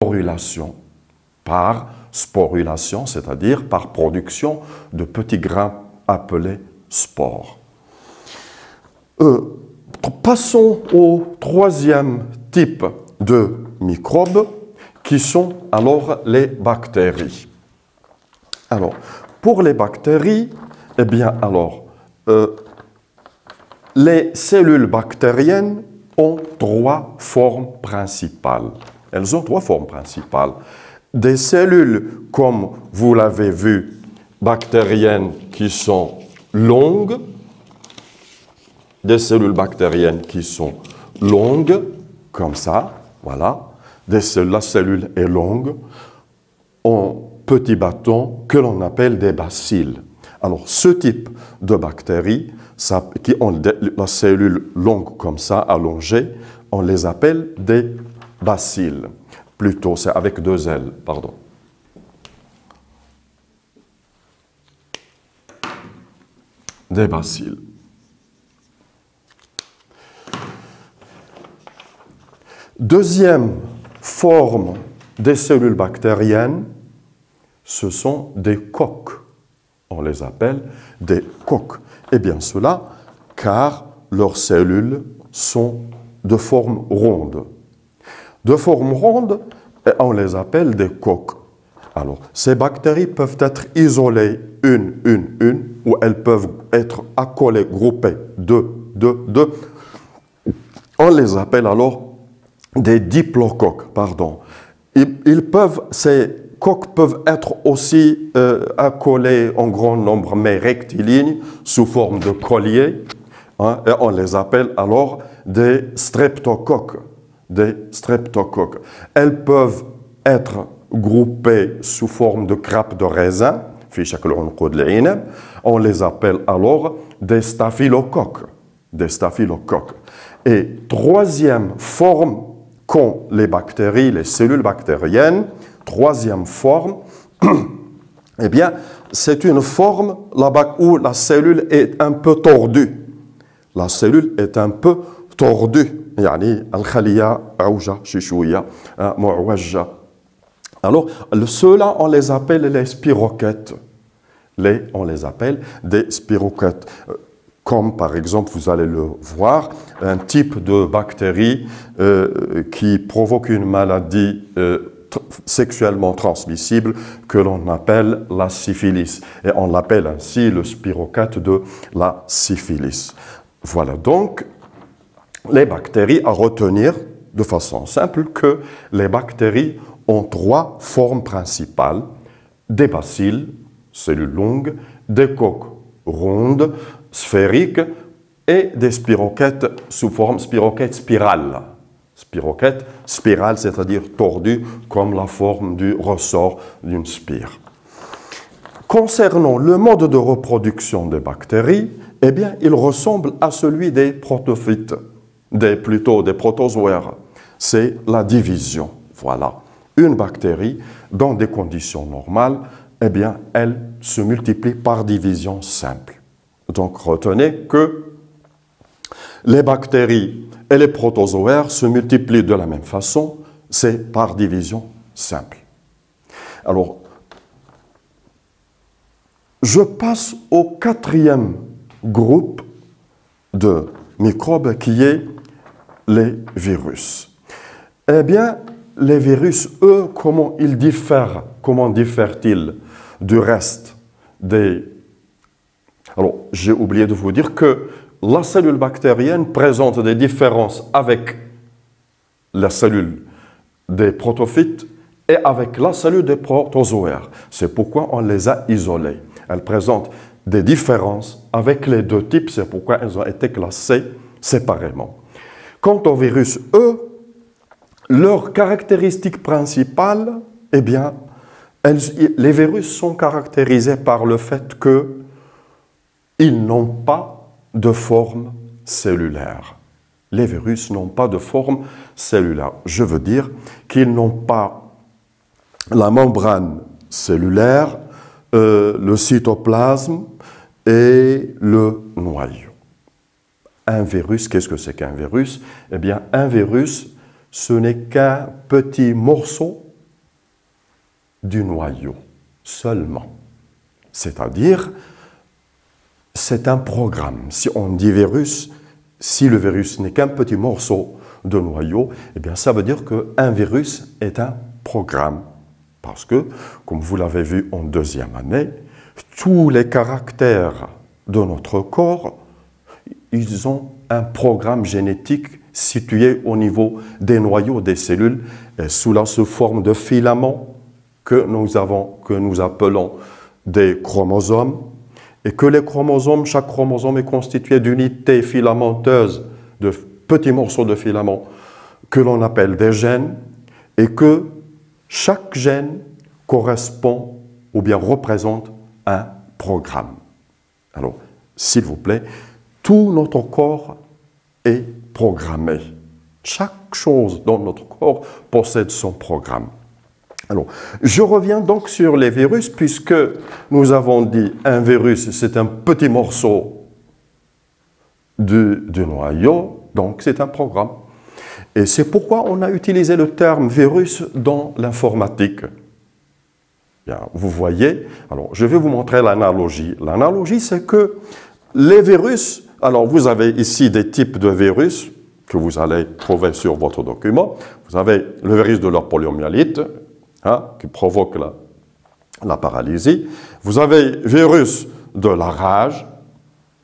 sporulation. Par sporulation, c'est-à-dire par production de petits grains appelés spores. Passons au troisième type de microbes qui sont alors les bactéries. Alors, pour les bactéries, eh bien alors, les cellules bactériennes ont trois formes principales. Elles ont trois formes principales. Des cellules, comme vous l'avez vu, bactériennes qui sont longues, des cellules bactériennes qui sont longues, comme ça, voilà. La cellule est longue, en petits bâtons que l'on appelle des bacilles. Alors, ce type de bactéries, qui ont la cellule longue comme ça, allongée, on les appelle des bacilles. Plutôt, c'est avec deux L, pardon. Des bacilles. Deuxième forme des cellules bactériennes, ce sont des coques. On les appelle des coques. Eh bien cela, car leurs cellules sont de forme ronde. De forme ronde, on les appelle des coques. Alors, ces bactéries peuvent être isolées une, ou elles peuvent être accolées, groupées, deux. On les appelle alors des diplocoques, pardon. Ces coques peuvent être aussi accolées en grand nombre, mais rectilignes, sous forme de collier, hein, et on les appelle alors des streptocoques. Elles peuvent être groupées sous forme de grappes de raisin, on les appelle alors des staphylocoques. Et troisième forme qu'ont les bactéries, les cellules bactériennes, troisième forme, eh bien, c'est une forme où la cellule est un peu tordue. La cellule est un peu tordue. Alors, ceux-là, on les appelle les spirochètes. On les appelle des spirochètes. Comme par exemple, vous allez le voir, un type de bactérie qui provoque une maladie sexuellement transmissible que l'on appelle la syphilis. Et on l'appelle ainsi le spirochète de la syphilis. Voilà donc les bactéries à retenir de façon simple que les bactéries ont trois formes principales. Des bacilles, cellules longues, des coques rondes, sphériques et des spirochètes sous forme spirochète spirale. Spirochète spirale, c'est-à-dire tordue comme la forme du ressort d'une spire. Concernant le mode de reproduction des bactéries, eh bien, il ressemble à celui des protophytes, plutôt des protozoaires. C'est la division. Voilà. Une bactérie, dans des conditions normales, eh bien, elle se multiplie par division simple. Donc, retenez que les bactéries et les protozoaires se multiplient de la même façon, c'est par division simple. Alors, je passe au quatrième groupe de microbes qui est les virus. Eh bien, les virus, eux, comment diffèrent-ils du reste des... Alors, j'ai oublié de vous dire que la cellule bactérienne présente des différences avec la cellule des protophytes et avec la cellule des protozoaires. C'est pourquoi on les a isolées. Elles présentent des différences avec les deux types, c'est pourquoi elles ont été classées séparément. Quant aux virus, eux, leur caractéristique principale, eh bien, les virus sont caractérisés par le fait qu'ils n'ont pas de forme cellulaire. Les virus n'ont pas de forme cellulaire. Je veux dire qu'ils n'ont pas la membrane cellulaire, le cytoplasme et le noyau. Un virus, qu'est-ce que c'est qu'un virus? Eh bien, un virus, ce n'est qu'un petit morceau du noyau seulement. C'est-à-dire, c'est un programme. Si on dit virus, si le virus n'est qu'un petit morceau de noyau, eh bien ça veut dire qu'un virus est un programme. Parce que, comme vous l'avez vu en deuxième année, tous les caractères de notre corps, ils ont un programme génétique situé au niveau des noyaux des cellules, et sous sous forme de filaments que nous appelons des chromosomes, et que les chromosomes, chaque chromosome est constitué d'unités filamenteuses, de petits morceaux de filaments que l'on appelle des gènes, et que chaque gène correspond ou bien représente un programme. Alors, s'il vous plaît, tout notre corps est programmé. Chaque chose dans notre corps possède son programme. Alors, je reviens donc sur les virus, puisque nous avons dit un virus, c'est un petit morceau du noyau, donc c'est un programme. Et c'est pourquoi on a utilisé le terme virus dans l'informatique. Vous voyez, alors je vais vous montrer l'analogie. L'analogie, c'est que les virus, alors vous avez ici des types de virus que vous allez trouver sur votre document. Vous avez le virus de la poliomyélite, qui provoque la paralysie. Vous avez le virus de la rage,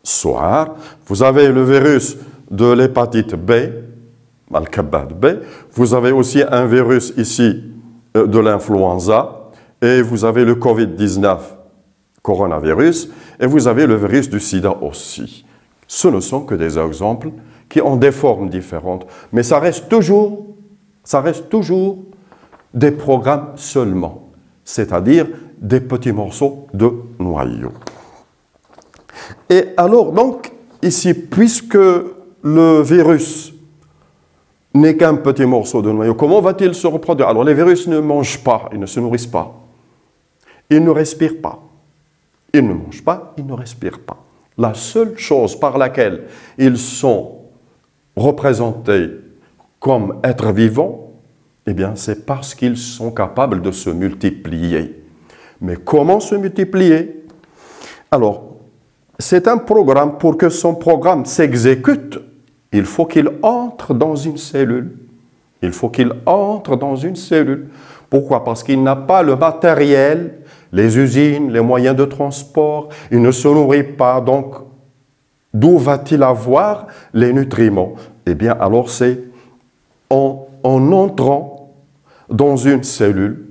SOAR. Vous avez le virus de l'hépatite B, Al-Kabad B. Vous avez aussi un virus ici de l'influenza. Et vous avez le Covid-19, coronavirus. Et vous avez le virus du sida aussi. Ce ne sont que des exemples qui ont des formes différentes. Mais ça reste toujours des programmes seulement, c'est-à-dire des petits morceaux de noyau. Et alors, donc, ici, puisque le virus n'est qu'un petit morceau de noyau, comment va-t-il se reproduire? Alors, les virus ne mangent pas, ils ne se nourrissent pas. Ils ne respirent pas. Ils ne mangent pas, ils ne respirent pas. La seule chose par laquelle ils sont représentés comme êtres vivants, eh bien, c'est parce qu'ils sont capables de se multiplier. Mais comment se multiplier? Alors, c'est un programme. Pour que son programme s'exécute, il faut qu'il entre dans une cellule. Il faut qu'il entre dans une cellule. Pourquoi? Parce qu'il n'a pas le matériel, les usines, les moyens de transport. Il ne se nourrit pas. Donc, d'où va-t-il avoir les nutriments? Eh bien, alors c'est en entrant dans une cellule,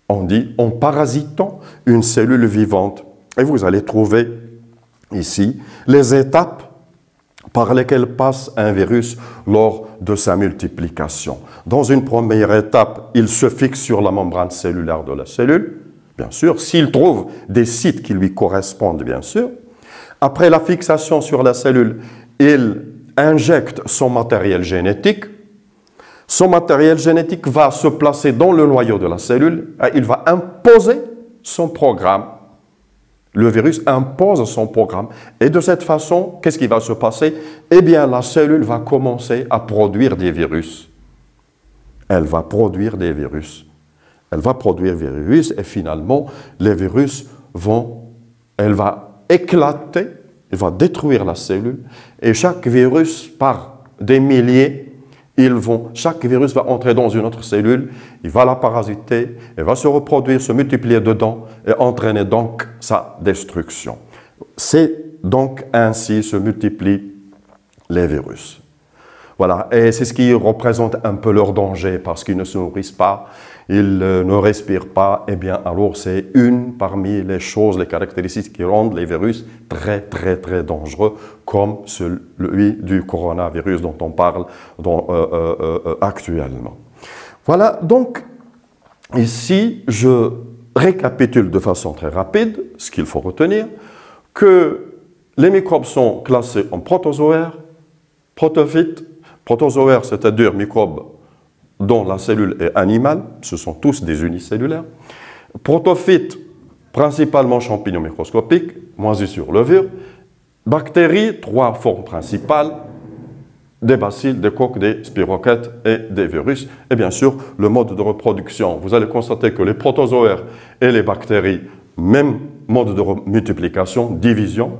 on dit en parasitant une cellule vivante. Et vous allez trouver ici les étapes par lesquelles passe un virus lors de sa multiplication. Dans une première étape, il se fixe sur la membrane cellulaire de la cellule, bien sûr, s'il trouve des sites qui lui correspondent, bien sûr. Après la fixation sur la cellule, il injecte son matériel génétique. Son matériel génétique va se placer dans le noyau de la cellule et il va imposer son programme. Le virus impose son programme. Et de cette façon, qu'est-ce qui va se passer? Eh bien, la cellule va commencer à produire des virus. Elle va produire des virus. Elle va produire des virus et finalement, les virus elle va éclater, elle va détruire la cellule. Et chaque virus, par des milliers, chaque virus va entrer dans une autre cellule, il va la parasiter, il va se reproduire, se multiplier dedans et entraîner donc sa destruction. C'est donc ainsi se multiplient les virus. Voilà, et c'est ce qui représente un peu leur danger parce qu'ils ne se nourrissent pas, ils ne respirent pas. Eh bien, alors c'est une parmi les choses, les caractéristiques qui rendent les virus très, très, très dangereux, comme celui du coronavirus dont on parle actuellement. Voilà, donc, ici, je récapitule de façon très rapide ce qu'il faut retenir, que les microbes sont classés en protozoaires, protophytes. Protozoaires, c'est-à-dire microbes dont la cellule est animale, ce sont tous des unicellulaires. Protophytes, principalement champignons microscopiques, moisissures, levures. Bactéries, trois formes principales. des bacilles, des coques, des spirochètes et des virus. Et bien sûr, le mode de reproduction. Vous allez constater que les protozoaires et les bactéries, même mode de multiplication, division.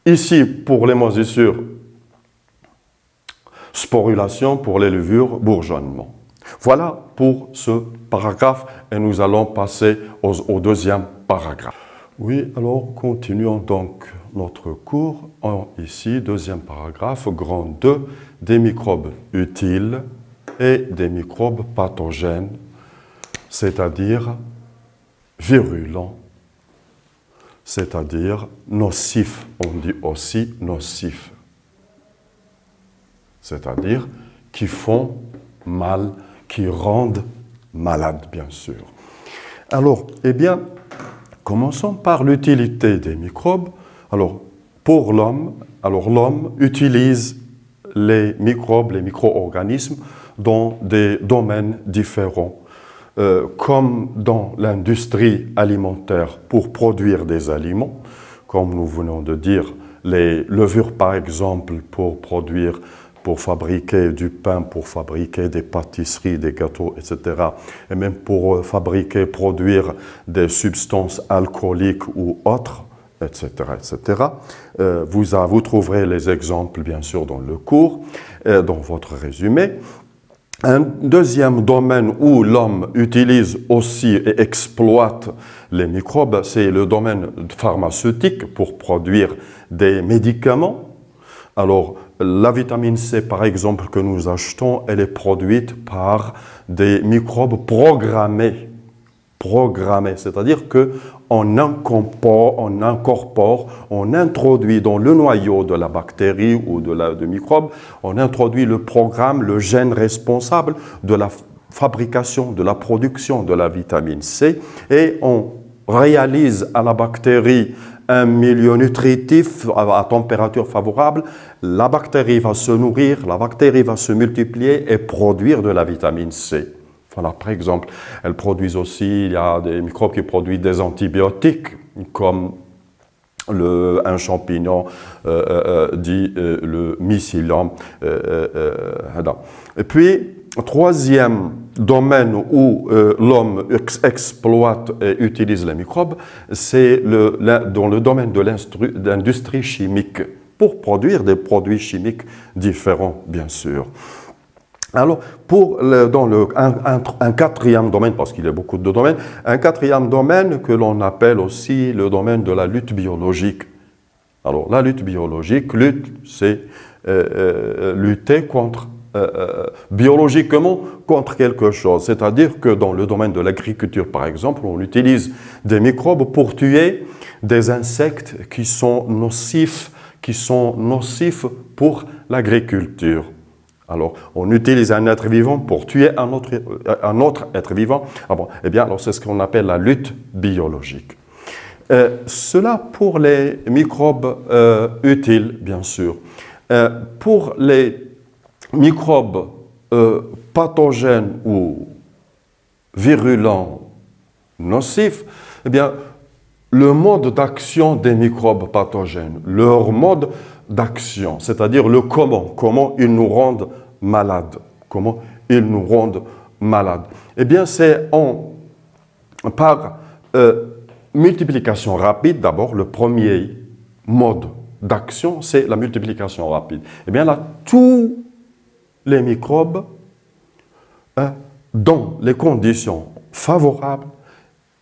Ici, pour les moisissures, sporulation, pour les levures, bourgeonnement. Voilà pour ce paragraphe et nous allons passer au deuxième paragraphe. Oui, alors continuons donc notre cours. Ici, deuxième paragraphe, grand 2, des microbes utiles et des microbes pathogènes, c'est-à-dire virulents, c'est-à-dire nocifs. On dit aussi nocifs, c'est-à-dire qui font mal, qui rendent malade, bien sûr. Alors, eh bien, commençons par l'utilité des microbes. Alors, pour l'homme, l'homme utilise les microbes, les micro-organismes dans des domaines différents, comme dans l'industrie alimentaire pour produire des aliments, comme nous venons de dire, les levures par exemple pour fabriquer du pain, pour fabriquer des pâtisseries, des gâteaux, etc. Et même pour produire des substances alcooliques ou autres, etc. etc. Vous trouverez les exemples, bien sûr, dans le cours, dans votre résumé. Un deuxième domaine où l'homme utilise aussi et exploite les microbes, c'est le domaine pharmaceutique pour produire des médicaments. Alors, la vitamine C, par exemple, que nous achetons, elle est produite par des microbes programmés. C'est-à-dire qu'on incorpore, on introduit dans le noyau de la bactérie ou de microbe, on introduit le programme, le gène responsable de la fabrication, de la production de la vitamine C et on réalise à la bactérie un milieu nutritif à température favorable, la bactérie va se nourrir, la bactérie va se multiplier et produire de la vitamine C. Voilà, par exemple, elles produisent aussi, il y a des microbes qui produisent des antibiotiques, comme un champignon dit le mycelium. Et puis, troisième domaine où l'homme exploite et utilise les microbes, c'est dans le domaine de l'industrie chimique, pour produire des produits chimiques différents, bien sûr. Alors, un quatrième domaine, parce qu'il y a beaucoup de domaines, un quatrième domaine que l'on appelle aussi le domaine de la lutte biologique. Alors, la lutte biologique, c'est lutter biologiquement contre quelque chose. C'est-à-dire que dans le domaine de l'agriculture, par exemple, on utilise des microbes pour tuer des insectes qui sont nocifs pour l'agriculture. Alors, on utilise un être vivant pour tuer un autre être vivant. Eh bien, c'est ce qu'on appelle la lutte biologique. Cela pour les microbes utiles, bien sûr. Pour les microbes pathogènes ou virulents, nocifs, eh bien, le mode d'action des microbes pathogènes, leur mode d'action, c'est-à-dire le comment ils nous rendent malades, Eh bien, c'est par multiplication rapide, d'abord, le premier mode d'action, c'est la multiplication rapide. Eh bien là, tous les microbes, dans les conditions favorables,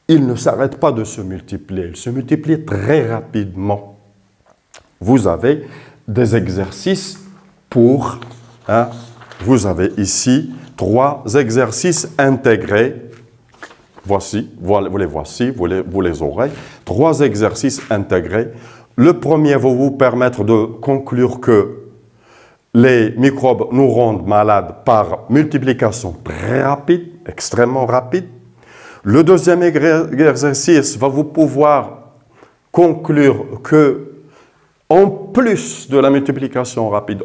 ils ne s'arrêtent pas de se multiplier, ils se multiplient très rapidement. Vous avez des exercices pour, vous avez ici 3 exercices intégrés. Voici, vous les aurez. 3 exercices intégrés. Le premier va vous permettre de conclure que les microbes nous rendent malades par multiplication très rapide, extrêmement rapide. Le deuxième exercice va vous pouvoir conclure que en plus de la multiplication rapide,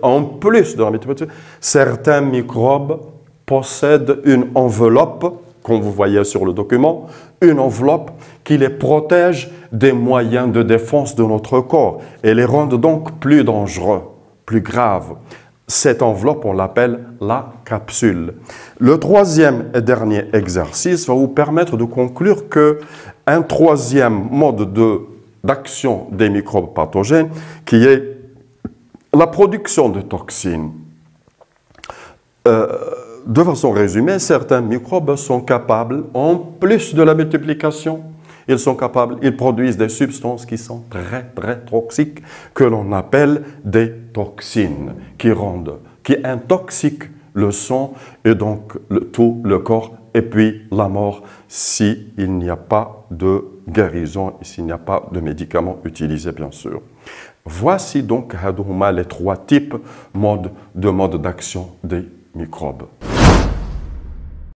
certains microbes possèdent une enveloppe, comme vous voyez sur le document, une enveloppe qui les protège des moyens de défense de notre corps et les rend donc plus dangereux, plus graves. Cette enveloppe, on l'appelle la capsule. Le troisième et dernier exercice va vous permettre de conclure qu'un troisième mode d'action des microbes pathogènes, qui est la production de toxines. De façon résumée, certains microbes sont capables, en plus de la multiplication, ils produisent des substances qui sont très toxiques, que l'on appelle des toxines, qui intoxiquent le sang et donc tout le corps, et puis la mort s'il n'y a pas de guérison et s'il n'y a pas de médicaments utilisés, bien sûr. Voici donc les trois types de modes d'action des microbes.